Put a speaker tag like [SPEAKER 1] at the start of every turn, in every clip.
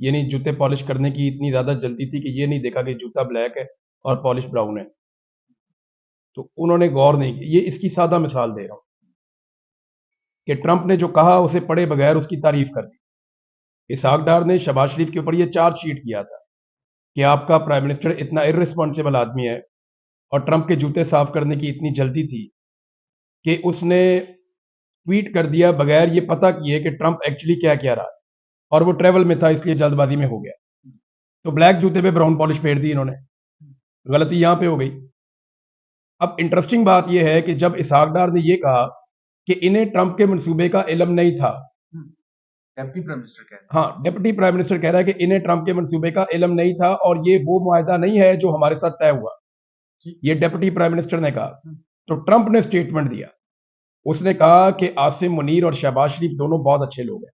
[SPEAKER 1] یعنی جوتے پالش کرنے کی اتنی زیادہ جلدی تھی کہ یہ نہیں دیکھا کہ جوتا بلیک ہے اور پالش براؤن ہے. تو انہوں نے غور نہیں کیا. یہ اس کی سادہ مثال دے رہا ہوں کہ ٹرمپ نے جو کہا اسے پڑھے بغیر اس کی تعریف کر دی. اسحاق ڈار نے شہباز شریف کے اوپر یہ چارج شیٹ کیا تھا کہ آپ کا پرائم منسٹر اتنا ارریسپانسبل آدمی ہے اور ٹرمپ کے جوتے صاف کرنے کی اتنی جلدی تھی کہ اس نے ٹویٹ کر دیا بغیر یہ پتہ کیے کہ ٹرمپ ایکچولی کیا کہہ رہا ہے، اور وہ ٹریول میں تھا اس لیے جلد بازی میں ہو گیا. تو بلیک جوتے پہ براؤن پالش پھیر دی انہوں نے. غلطی یہاں پہ ہو گئی. اب انٹرسٹنگ بات یہ ہے کہ جب اسحاق ڈار نے یہ کہا کہ انہیں ٹرمپ کے منصوبے کا علم نہیں تھا،
[SPEAKER 2] ڈپٹی پرائم منسٹر کہہ رہے ہیں.
[SPEAKER 1] ہاں ڈپٹی پرائم منسٹر کہہ رہا ہے کہ انہیں ٹرمپ کے منصوبے کا علم نہیں تھا اور یہ وہ معاہدہ نہیں ہے جو ہمارے ساتھ طے ہوا. یہ ڈپٹی پرائم منسٹر نے کہا. تو ٹرمپ نے سٹیٹمنٹ دیا. اس نے کہا کہ عاصم منیر اور شہباز شریف دونوں بہت اچھے لوگ ہیں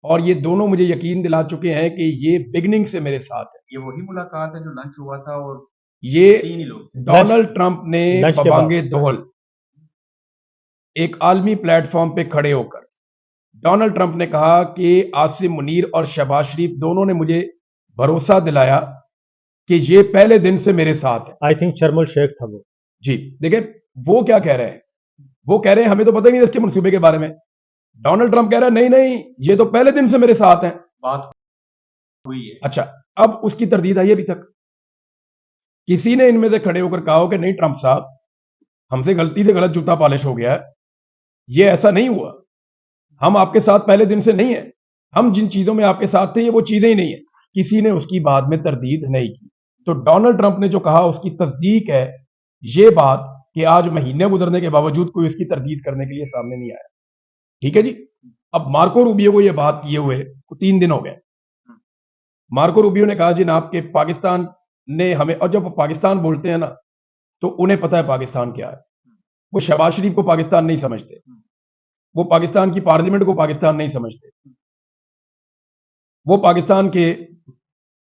[SPEAKER 1] اور یہ دونوں مجھے یقین دلا چکے ہیں کہ یہ بگننگ سے میرے ساتھ ہے.
[SPEAKER 2] یہ وہی ملاقات ہے جو لنچ ہوا تھا اور
[SPEAKER 1] یہ
[SPEAKER 2] تین ہی لوگ تھے.
[SPEAKER 1] ڈونلڈ ٹرمپ نے
[SPEAKER 3] لنچ کے بعد.
[SPEAKER 1] ببانگ دوہل ایک عالمی پلیٹ فارم پہ کھڑے ہو کر ڈونلڈ ٹرمپ نے کہا کہ عاصم منیر اور شہباز شریف دونوں نے مجھے بھروسہ دلایا کہ یہ پہلے دن سے میرے ساتھ ہے.
[SPEAKER 3] آئی تھنک چرمل شیخ تھا وہ.
[SPEAKER 1] جی دیکھیں وہ کیا کہہ رہے ہیں. وہ کہہ رہے ہیں ہمیں تو پتہ ہی نہیں اس کے منصوبے کے بارے میں. ڈونلڈ ٹرمپ کہہ رہا ہے نہیں یہ تو پہلے دن سے میرے ساتھ ہیں.
[SPEAKER 2] بات ہوئی ہے.
[SPEAKER 1] اچھا اب اس کی تردید آئی ابھی تک. کسی نے ان میں سے کھڑے ہو کر کہا ہو کہ نہیں ٹرمپ صاحب ہم سے غلطی سے غلط جوتا پالش ہو گیا ہے، یہ ایسا نہیں ہوا، ہم آپ کے ساتھ پہلے دن سے نہیں ہیں، ہم جن چیزوں میں آپ کے ساتھ تھے یہ وہ چیزیں ہی نہیں ہیں. کسی نے اس کی بات میں تردید نہیں کی. تو ڈونلڈ ٹرمپ نے جو کہا اس کی تصدیق ہے یہ بات کہ آج مہینے گزرنے کے باوجود کوئی اس کی تردید کرنے کے لیے سامنے نہیں آیا. ٹھیک ہے جی. اب مارکو روبیو کو یہ بات کیے ہوئے 3 دن ہو گئے. مارکو روبیو نے کہا جناب کہ پاکستان نے ہمیں، اور جب وہ پاکستان بولتے ہیں نا تو انہیں پتہ ہے پاکستان کیا ہے. وہ شہباز شریف کو پاکستان نہیں سمجھتے، وہ پاکستان کی پارلیمنٹ کو پاکستان نہیں سمجھتے، وہ پاکستان کے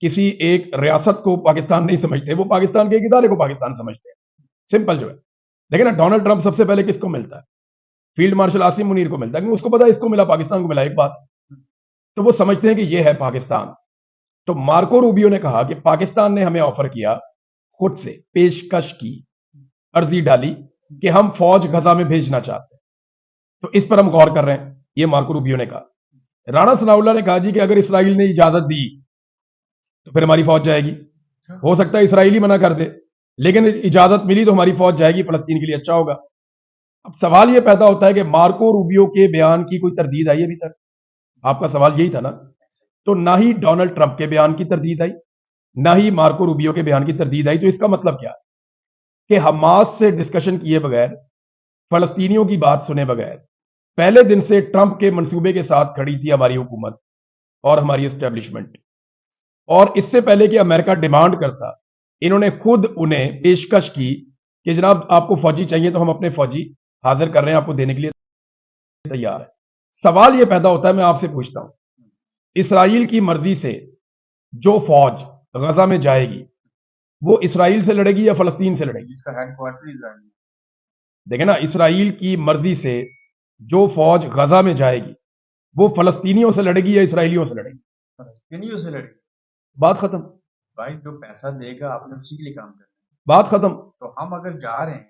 [SPEAKER 1] کسی ایک ریاست کو پاکستان نہیں سمجھتے، وہ پاکستان کے ایک ادارے کو پاکستان سمجھتے ہیں. سمپل جو ہے. لیکن نا ڈونلڈ ٹرمپ سب سے پہلے کس کو ملتا ہے؟ فیلڈ مارشل عاصم منیر کو ملتا ہے، کیونکہ اس کو پتا ہے اس کو ملا پاکستان کو ملا ایک بات. تو وہ سمجھتے ہیں کہ یہ ہے پاکستان. تو مارکو روبیو نے کہا کہ پاکستان نے ہمیں آفر کیا، خود سے پیشکش کی، عرضی ڈالی کہ ہم فوج غزہ میں بھیجنا چاہتے ہیں، تو اس پر ہم غور کر رہے ہیں. یہ مارکو روبیو نے کہا. رانا ثناء اللہ نے کہا جی کہ اگر اسرائیل نے اجازت دی تو پھر ہماری فوج جائے گی. ہو سکتا ہے اسرائیلی منع کر دے، لیکن اجازت ملی تو ہماری فوج جائے گی، فلسطین کے لیے اچھا ہوگا. اب سوال یہ پیدا ہوتا ہے کہ مارکو روبیو کے بیان کی کوئی تردید آئی ابھی تک؟ آپ کا سوال یہی تھا نا. تو نہ ہی ڈونلڈ ٹرمپ کے بیان کی تردید آئی، نہ ہی مارکو روبیو کے بیان کی تردید آئی. تو اس کا مطلب کیا ہے کہ حماس سے ڈسکشن کیے بغیر، فلسطینیوں کی بات سنے بغیر پہلے دن سے ٹرمپ کے منصوبے کے ساتھ کھڑی تھی ہماری حکومت اور ہماری اسٹیبلشمنٹ. اور اس سے پہلے کہ امریکہ ڈیمانڈ کرتا، انہوں نے خود انہیں پیشکش کی کہ جناب آپ کو فوجی چاہیے تو ہم اپنے فوجی حاضر کر رہے ہیں، آپ کو دینے کے لیے تیار ہے. سوال یہ پیدا ہوتا ہے، میں آپ سے پوچھتا ہوں، اسرائیل کی مرضی سے جو فوج غزہ میں جائے گی وہ اسرائیل سے لڑے گی یا فلسطین سے لڑے گی؟
[SPEAKER 2] جس کا ہیڈ کوارٹر اسرائیل میں.
[SPEAKER 1] دیکھیں نا، اسرائیل کی مرضی سے جو فوج غزہ میں جائے گی وہ فلسطینیوں سے لڑے گی یا اسرائیلیوں سے لڑے گی؟
[SPEAKER 2] فلسطینیوں سے لڑے.
[SPEAKER 1] بات ختم.
[SPEAKER 2] بھائی جو پیسہ دے گا آپ نے اسی کے لیے کام کرنا ہے.
[SPEAKER 1] بات ختم.
[SPEAKER 2] تو ہم اگر جا رہے ہیں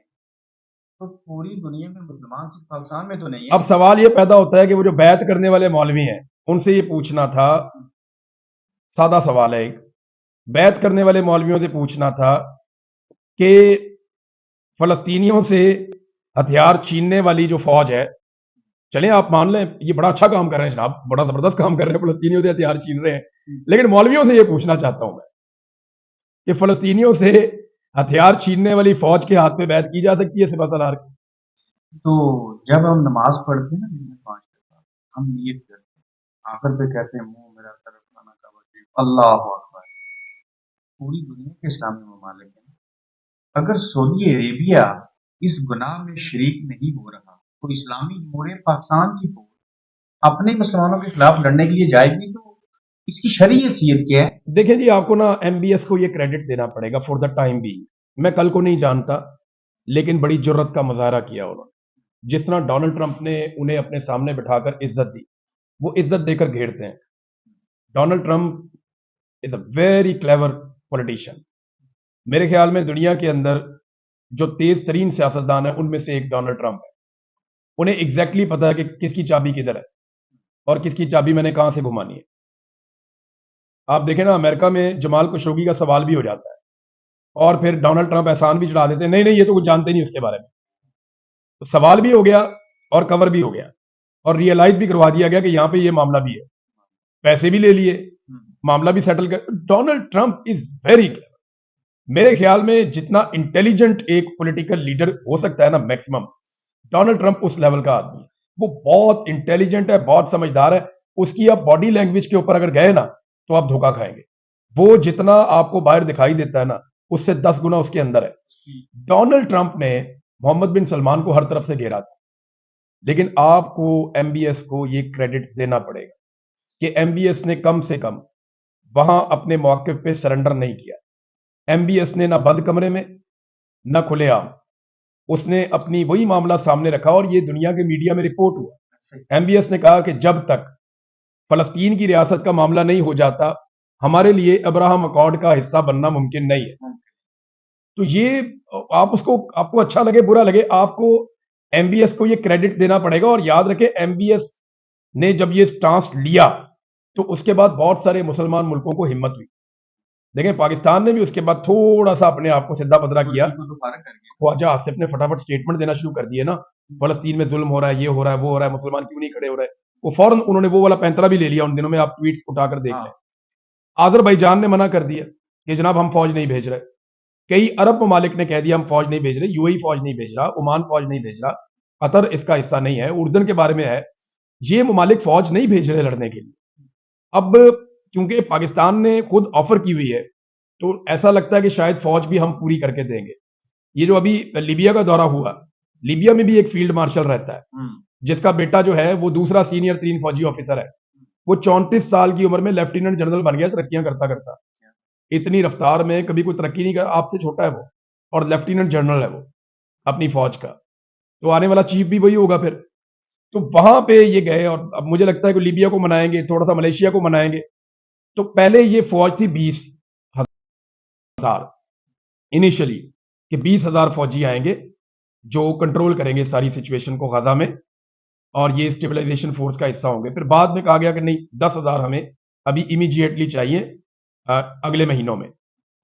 [SPEAKER 2] تو پوری دنیا میں مسلمان صرف پاکستان میں تو نہیں ہے.
[SPEAKER 1] اب سوال یہ پیدا ہوتا ہے کہ وہ جو بیعت کرنے والے مولوی ہیں ان سے یہ پوچھنا تھا، سادہ سوال ہے، ایک بیعت کرنے والے مولویوں سے پوچھنا تھا کہ فلسطینیوں سے ہتھیار چھیننے والی جو فوج ہے، چلیں آپ مان لیں یہ بڑا اچھا کام کر رہے ہیں جناب، بڑا زبردست کام کر رہے ہیں، فلسطینیوں سے ہتھیار چھین رہے ہیں، لیکن مولویوں سے یہ پوچھنا چاہتا ہوں میں کہ فلسطینیوں سے ہتھیار چھیننے والی فوج کے ہاتھ میں بیعت کی جا سکتی ہے سپہ سالار کی؟
[SPEAKER 2] تو جب ہم نماز پڑھتے ہیں نا دن میں 5 دفعہ، ہم نیت کرتے ہیں، آخر پہ کہتے ہیں منہ میرا طرف کھانا کا وجہ اللہ اکبر. پوری دنیا کے اسلامی ممالک ہیں، اگر سعودی عربیہ اس گناہ میں شریک نہیں ہو رہا تو اسلامی جمہوریہ پاکستان کی فوج اپنے مسلمانوں کے خلاف لڑنے کے لیے جائے گی تو اس کی شرعی حیثیت کیا ہے؟
[SPEAKER 1] دیکھیں جی، آپ کو نا ایم بی ایس کو یہ کریڈٹ دینا پڑے گا فور دا ٹائم بھی. میں کل کو نہیں جانتا لیکن بڑی جرت کا مظاہرہ کیا انہوں نے. جس طرح ڈونلڈ ٹرمپ نے انہیں اپنے سامنے بٹھا کر عزت دی، وہ عزت دے کر گھیرتے ہیں. Donald Trump is a very clever politician. میرے خیال میں دنیا کے اندر جو تیز ترین سیاستدان ہیں ان میں سے ایک ڈونلڈ ٹرمپ ہے. انہیں ایگزیکٹلی پتا ہے کہ کس کی چابی کدھر ہے اور کس کی چابی میں نے کہاں سے گھمانی ہے. آپ دیکھیں نا امریکہ میں جمال خشوگی کا سوال بھی ہو جاتا ہے اور پھر ڈونلڈ ٹرمپ احسان بھی چڑھا دیتے ہیں, نہیں یہ تو کچھ جانتے نہیں اس کے بارے میں. تو سوال بھی ہو گیا اور کور بھی ہو گیا اور ریئلائز بھی کروا دیا گیا کہ یہاں پہ یہ معاملہ بھی ہے, پیسے بھی لے لیے, معاملہ بھی سیٹل کر. Donald Trump is very clever. میرے خیال میں جتنا انٹیلیجنٹ ایک پولیٹیکل لیڈر ہو سکتا ہے نا میکسیمم, ڈونلڈ ٹرمپ اس لیول کا آدمی ہے. وہ بہت انٹیلیجنٹ ہے, بہت سمجھدار ہے. اس کی آپ باڈی لینگویج کے اوپر اگر گئے نا تو آپ دھوکا کھائیں گے. وہ جتنا آپ کو باہر دکھائی دیتا ہے نا اس سے 10 گنا اس کے اندر ہے. ڈونلڈ ٹرمپ نے محمد بن سلمان کو ہر طرف سے گھیرا تھا, لیکن آپ کو ایم بی ایس کو یہ کریڈٹ دینا پڑے گا کہ ایم بی ایس نے کم سے کم وہاں اپنے موقف پہ سرنڈر نہیں کیا. ایم بی ایس نے نہ بند کمرے میں نہ کھلے عام, اس نے اپنی وہی معاملہ سامنے رکھا اور یہ دنیا کے میڈیا میں رپورٹ ہوا. ایم بی ایس نے کہا کہ جب تک فلسطین کی ریاست کا معاملہ نہیں ہو جاتا ہمارے لیے ابراہم اکارڈ کا حصہ بننا ممکن نہیں ہے. تو یہ آپ کو اچھا لگے برا لگے, آپ کو ایم بی ایس کو یہ کریڈٹ دینا پڑے گا. اور یاد رکھیں ایم بی ایس نے جب یہ سٹانس لیا تو اس کے بعد بہت سارے مسلمان ملکوں کو ہمت ہوئی. دیکھیں پاکستان نے بھی اس کے بعد تھوڑا سا اپنے آپ کو سدھا پدرا کیا. خواجہ آصف نے فٹافٹ سٹیٹمنٹ دینا شروع کر دیے نا, فلسطین میں ظلم ہو رہا ہے, یہ ہو رہا ہے, وہ ہو رہا ہے, مسلمان کیوں نہیں کھڑے ہو رہے. وہ فوراً انہوں نے وہ والا پینترا بھی لے لیا ان دنوں میں, آپ ٹویٹس اٹھا کر دیکھ لیں. آذربائیجان نے منع کر دیا کہ جناب ہم فوج نہیں بھیج رہے. کئی عرب ممالک نے کہہ دیا ہم فوج نہیں بھیج رہے, یو اے فوج نہیں بھیج رہا, عمان فوج نہیں بھیج رہا, قطر اس کا حصہ نہیں ہے, اردن کے بارے میں ہے. یہ ممالک فوج نہیں بھیج رہے لڑنے کے لیے. اب کیونکہ پاکستان نے خود آفر کی ہوئی ہے تو ایسا لگتا ہے کہ شاید فوج بھی ہم پوری کر کے دیں گے. یہ جو ابھی لیبیا کا دورہ ہوا, لیبیا میں بھی ایک فیلڈ مارشل رہتا ہے جس کا بیٹا جو ہے وہ دوسرا سینئر ترین فوجی آفیسر ہے. وہ 34 سال کی عمر میں لیفٹیننٹ جنرل بن گیا ترقیاں کرتا کرتا. اتنی رفتار میں کبھی کوئی ترقی نہیں کر, آپ سے چھوٹا ہے وہ, اور لیفٹیننٹ جنرل ہے وہ اپنی فوج کا. تو آنے والا چیف بھی وہی ہوگا پھر. تو وہاں پہ یہ گئے اور اب مجھے لگتا ہے کہ لیبیا کو منائیں گے, تھوڑا سا ملیشیا کو منائیں گے. تو پہلے یہ فوج تھی 20,000 انیشلی, کہ 20,000 فوجی آئیں گے جو کنٹرول کریں گے ساری سچویشن کو غزہ میں, اور یہ اسٹیبلائزیشن فورس کا حصہ ہوں گے. پھر بعد میں کہا گیا کہ نہیں 10,000 ہمیں ابھی امیجیٹلی چاہیے اگلے مہینوں میں.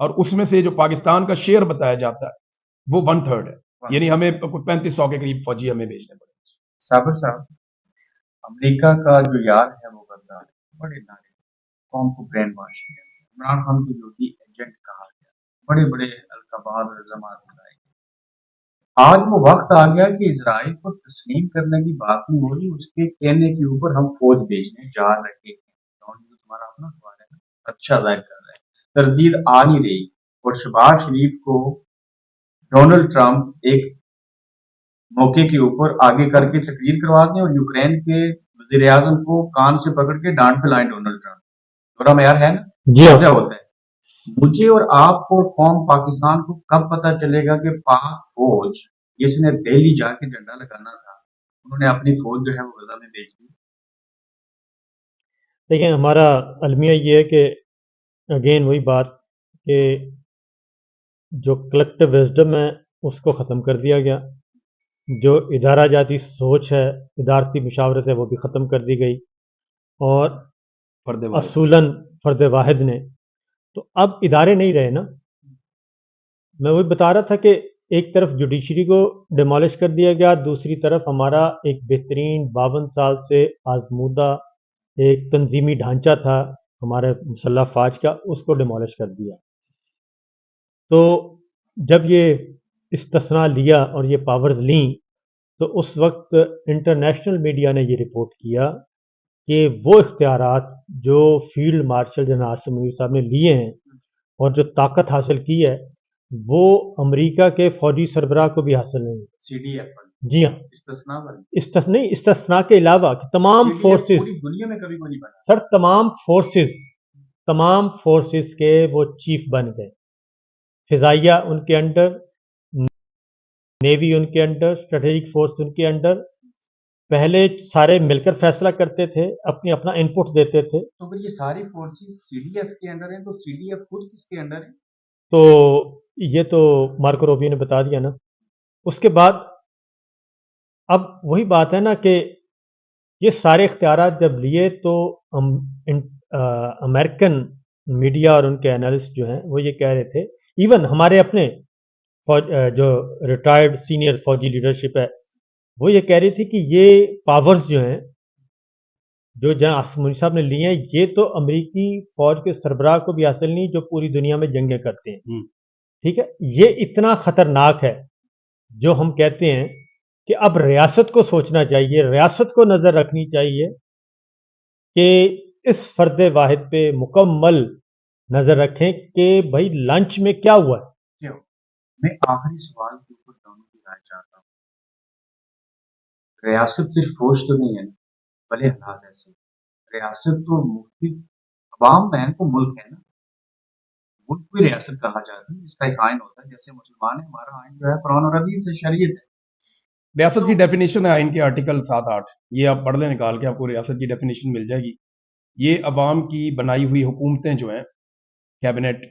[SPEAKER 1] اور اس میں سے جو پاکستان کا شیئر بتایا جاتا ہے وہ 1/3 ہے, یعنی ہمیں 3500 کے قریب فوجی ہمیں بھیجنے پڑے.
[SPEAKER 2] صابر صاحب, امریکہ کا جو یار ہے وہ غدار, بڑے نارے قوم کو برین واش کیا, عمران خان کو جو بھی ایجنٹ کہا گیا, بڑے بڑے القابات اور الزامات لگائے گئے. آج وہ وقت آ گیا کہ اسرائیل کو تسلیم کرنے کی بات نہیں ہو رہی, اس کے کہنے کے اوپر ہم فوج بھیجنے جا رہے ہیں. تمہارا اپنا سوال ہے نا, اچھا ظاہر کر رہا ہے, تردید آ نہیں رہی. اور شہباز شریف کو ڈونلڈ ٹرمپ ایک موقع کے اوپر آگے کر کے تقریر کروا دیں اور یوکرین کے وزیر اعظم کو کان سے پکڑ کے ڈانٹ پلائیں ڈونلڈ ٹرمپ. تھوڑا معیار ہے نا,
[SPEAKER 3] جی ہاں.
[SPEAKER 2] کیا ہوتا ہے. مجھے اور آپ کو قوم پاکستان کو کب پتہ چلے گا کہ پاک فوج جس نے دہلی جا کے جھنڈا لگانا تھا انہوں نے اپنی فوج جو ہے وہ غزہ میں بھیج دی.
[SPEAKER 3] دیکھیں ہمارا المیہ یہ ہے کہ اگین وہی بات کہ جو کلیکٹیو وزڈم ہے اس کو ختم کر دیا گیا, جو ادارہ جاتی سوچ ہے, ادارتی مشاورت ہے, وہ بھی ختم کر دی گئی, اور اصولاً فرد واحد نے. تو اب ادارے نہیں رہے نا. میں وہی بتا رہا تھا کہ ایک طرف جوڈیشری کو ڈیمالش کر دیا گیا, دوسری طرف ہمارا ایک بہترین 52 سال سے آزمودہ ایک تنظیمی ڈھانچہ تھا ہمارے مسلح افواج کا, اس کو ڈیمالش کر دیا. تو جب یہ استثناء لیا اور یہ پاورز لیں تو اس وقت انٹرنیشنل میڈیا نے یہ رپورٹ کیا کہ وہ اختیارات جو field marshal general Asim Munir صاحب نے لیے ہیں اور جو طاقت حاصل کی ہے وہ امریکہ کے فوجی سربراہ کو بھی حاصل نہیں.
[SPEAKER 2] سی ڈی ایف
[SPEAKER 3] جی ہاں,
[SPEAKER 2] استثناء
[SPEAKER 3] استثناء کے علاوہ کہ تمام فورسز,
[SPEAKER 2] دنیا میں کبھی نہیں بنا
[SPEAKER 3] سر, تمام فورسز کے وہ چیف بن گئے. فضائیہ ان کے انڈر, نیوی ان کے انڈر, اسٹریٹجک فورس ان کے انڈر, پہلے سارے مل کر فیصلہ کرتے تھے، اپنا انپٹ دیتے تھے.
[SPEAKER 2] تو پھر یہ ساری فورسز CDF کے انڈر ہیں، تو CDF خود کس کے انڈر ہے؟
[SPEAKER 3] تو یہ تو مارکو روبیو نے بتا دیا نا. اس کے بعد اب وہی بات ہے نا کہ یہ سارے اختیارات جب لیے تو امریکن میڈیا اور ان کے انالسٹ جو ہیں وہ یہ کہہ رہے تھے، ایون ہمارے اپنے جو ریٹائرڈ سینئر فوجی لیڈرشپ ہے وہ یہ کہہ رہی تھی کہ یہ پاورز جو ہیں جو جناب آسمانی صاحب نے لیے ہیں یہ تو امریکی فوج کے سربراہ کو بھی حاصل نہیں جو پوری دنیا میں جنگیں کرتے ہیں. ٹھیک ہے، یہ اتنا خطرناک ہے جو ہم کہتے ہیں کہ اب ریاست کو سوچنا چاہیے، ریاست کو نظر رکھنی چاہیے کہ اس فرد واحد پہ مکمل نظر رکھیں کہ بھائی لنچ میں کیا ہوا ہے.
[SPEAKER 2] میں آخری سوال کے اوپر دونوں کی رائے چاہتا ہوں. ریاست صرف فوج تو نہیں ہے، بھلے حالات ایسے، ریاست تو مختلف عوام بہن کو ملک ہے نا، ملک کو ریاست کہا جاتا ہے، اس کا ایک آئین ہوتا ہے. جیسے مسلمان ہے، ہمارا آئین جو ہے قرآن اور حدیث سے شریعت ہے.
[SPEAKER 1] ریاست کی ڈیفینیشن ہے آئین کے آرٹیکل 7-8، یہ آپ پڑھ لیں نکال کے، آپ کو ریاست کی ڈیفینیشن مل جائے گی. یہ عوام کی بنائی ہوئی حکومتیں جو ہیں، کیبنٹ،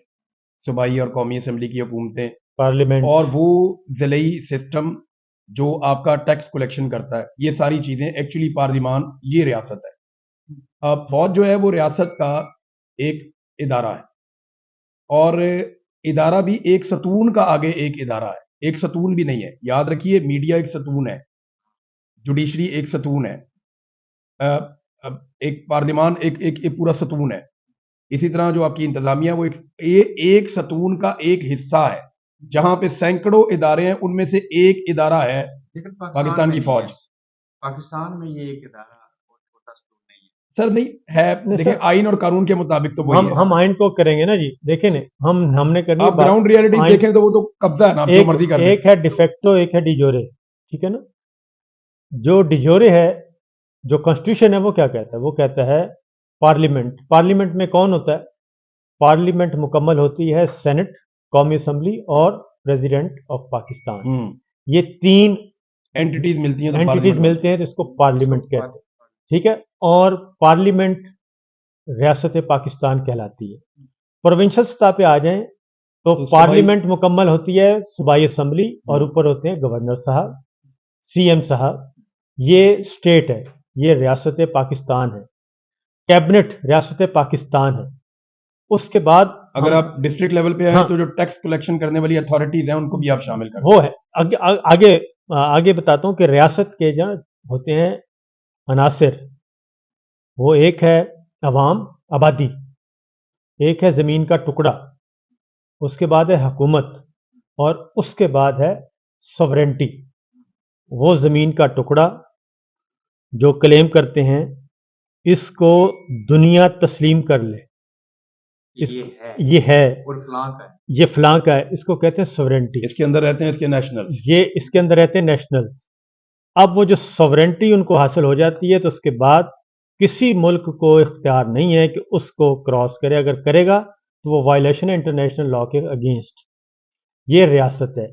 [SPEAKER 1] صوبائی اور قومی اسمبلی کی حکومتیں،
[SPEAKER 3] پارلیمنٹ،
[SPEAKER 1] اور وہ ضلعی سسٹم جو آپ کا ٹیکس کلیکشن کرتا ہے، یہ ساری چیزیں ایکچولی پارلیمان یہ ریاست ہے. اب فوج جو ہے وہ ریاست کا ایک ادارہ ہے، اور ادارہ بھی ایک ستون کا آگے ایک ادارہ ہے، ایک ستون بھی نہیں ہے. یاد رکھیے، میڈیا ایک ستون ہے، جوڈیشری ایک ستون ہے، ایک پارلیمان ایک پورا ستون ہے. اسی طرح جو آپ کی انتظامیہ وہ ایک ستون کا ایک حصہ ہے، جہاں پہ سینکڑوں ادارے ہیں، ان میں سے ایک ادارہ ہے
[SPEAKER 2] لیکن
[SPEAKER 1] پاکستان کی فوج.
[SPEAKER 2] پاکستان میں یہ ایک ادارہ چھوٹا ستون نہیں ہے.
[SPEAKER 1] سر نہیں ہے، دیکھیں آئین اور قانون کے مطابق تو وہی ہے.
[SPEAKER 3] ہم آئین کو کریں گے نا جی. دیکھیں نا، ہم نے کرنی
[SPEAKER 1] آپ گراؤنڈ ریالٹی دیکھیں تو وہ تو قبضہ ہے نا، جو مرضی کر
[SPEAKER 3] ایک ہے ڈیفیکٹو، ایک ہے ڈیجورے. ٹھیک ہے نا. جو ڈیجورے ہے، جو کانسٹیٹیوشن ہے وہ کیا کہتا ہے؟ وہ کہتا ہے پارلیمنٹ. پارلیمنٹ میں کون ہوتا ہے؟ پارلیمنٹ مکمل ہوتی ہے سینٹ، قومی اسمبلی اور پریزیڈنٹ آف پاکستان. یہ تین
[SPEAKER 1] اینٹیٹیز ملتی ہیں،
[SPEAKER 3] اینٹیٹیز ملتے ہیں تو اس کو پارلیمنٹ کہتے ہیں. ٹھیک ہے. اور پارلیمنٹ ریاست پاکستان کہلاتی ہے. پروونشل سطح پہ آ جائیں تو پارلیمنٹ مکمل ہوتی ہے صوبائی اسمبلی، اور اوپر ہوتے ہیں گورنر صاحب، CM صاحب. یہ اسٹیٹ ہے، یہ ریاست پاکستان ہے. کیبنٹ ریاست پاکستان ہے. اس کے بعد
[SPEAKER 1] اگر آپ ڈسٹرکٹ لیول پہ ہیں تو جو ٹیکس کلیکشن کرنے والی اتھارٹیز ہیں ان کو بھی آپ شامل کریں.
[SPEAKER 3] وہ ہے. آگے بتاتا ہوں کہ ریاست کے جو ہوتے ہیں عناصر، وہ ایک ہے عوام، آبادی، ایک ہے زمین کا ٹکڑا، اس کے بعد ہے حکومت، اور اس کے بعد ہے سوورنٹی. وہ زمین کا ٹکڑا جو کلیم کرتے ہیں اس کو دنیا تسلیم کر لے، یہ ہے یہ فلاں کا ہے، اس کو کہتے ہیں سوورنٹی.
[SPEAKER 1] اس کے اندر رہتے ہیں اس کے نیشنل،
[SPEAKER 3] یہ اس کے اندر رہتے ہیں نیشنلز. اب وہ جو سوورنٹی ان کو حاصل ہو جاتی ہے تو اس کے بعد کسی ملک کو اختیار نہیں ہے کہ اس کو کراس کرے. اگر کرے گا تو وہ وائلیشن ہے انٹرنیشنل لا کے اگینسٹ. یہ ریاست ہے.